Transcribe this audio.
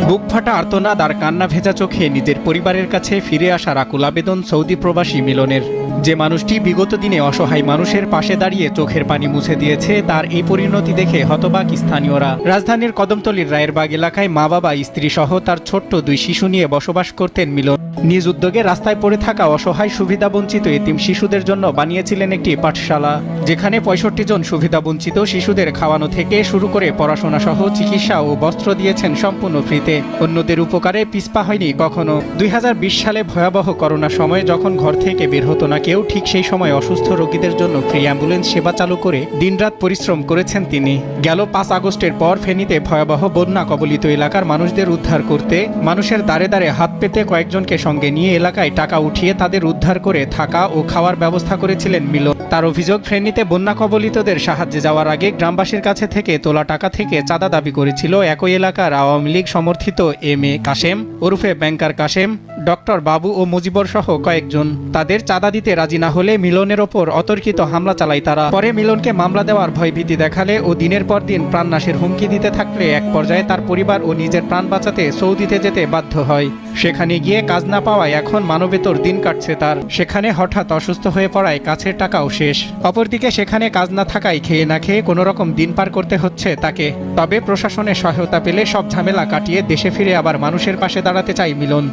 বুক ফাটা আর্তনাদ আর কান্না ভেজা চোখে নিজের পরিবারের কাছে ফিরে আসার আকুল আবেদন সৌদি প্রবাসী মিলনের। যে মানুষটি বিগত দিনে অসহায় মানুষের পাশে দাঁড়িয়ে চোখের পানি মুছে দিয়েছে, তার এই পরিণতি দেখে হতবাক স্থানীয়রা। রাজধানীর কদমতলীর রায়েরবাগ এলাকায় মা বাবা, স্ত্রী সহ তার ছোট্ট 2 শিশু নিয়ে বসবাস করতেন মিলন। নিজ উদ্যোগে রাস্তায় পড়ে থাকা অসহায় সুবিধাবঞ্চিত এতিম শিশুদের জন্য বানিয়েছিলেন একটি পাঠশালা, যেখানে 65 জন সুবিধাবঞ্চিত শিশুদের খাওয়ানো থেকে শুরু করে পড়াশোনা সহ চিকিৎসা ও বস্ত্র দিয়েছেন সম্পূর্ণ ফ্রিতে। অন্যদের উপকারে পিছপা হয়নি কখনো। 2020 সালে ভয়াবহ করোনার সময়ে যখন ঘর থেকে বের হতো না কেউ, ঠিক সেই সময় অসুস্থ রোগীদের জন্য ফ্রি অ্যাম্বুলেন্স সেবা চালু করে দিনরাত পরিশ্রম করেছেন তিনি। গেল 5 আগস্টের পর ফেনীতে ভয়াবহ বন্যা কবলিত এলাকার মানুষদের উদ্ধার করতে মানুষের দ্বারে দ্বারে হাত পেতে কয়েকজনকে সঙ্গে নিয়ে এলাকায় টাকা উঠিয়ে তাদের উদ্ধার করে থাকা ও খাওয়ার ব্যবস্থা করেছিলেন মিলন। তার অভিযোগ, ফেনীতে বন্যা কবলিতদের সাহায্যে যাওয়ার আগে গ্রামবাসীর কাছে থেকে তোলা টাকা থেকে চাঁদা দাবি করেছিল একই এলাকার আওয়ামী লীগ সমর্থিত M.A. কাশেম ওরফে ব্যাংকার কাশেম, ডক্টর বাবু ও মুজিবর সহ কয়েকজন। তাদের চাঁদা দিতে রাজি না হলে মিলনের ওপর অতর্কিত হামলা চালায় তারা। পরে মিলনকে মামলা দেওয়ার ভয়ভীতি দেখালে ও দিনের পর দিন প্রাণনাশের হুমকি দিতে থাকলে এক পর্যায়ে তার পরিবার ও নিজের প্রাণ বাঁচাতে সৌদিতে যেতে বাধ্য হয়। সেখানে গিয়ে কাজ না পাওয়ায় এখন মানবেতর দিন কাটছে তার। সেখানে হঠাৎ অসুস্থ হয়ে পড়ায় কাছের টাকাও শেষ। অপরদিকে সেখানে কাজ না থাকায় খেয়ে না খেয়ে কোনো রকম দিন পার করতে হচ্ছে তাকে। তবে প্রশাসনের সহায়তা পেলে সব ঝামেলা কাটিয়ে দেশে ফিরে আবার মানুষের পাশে দাঁড়াতে চায় মিলন।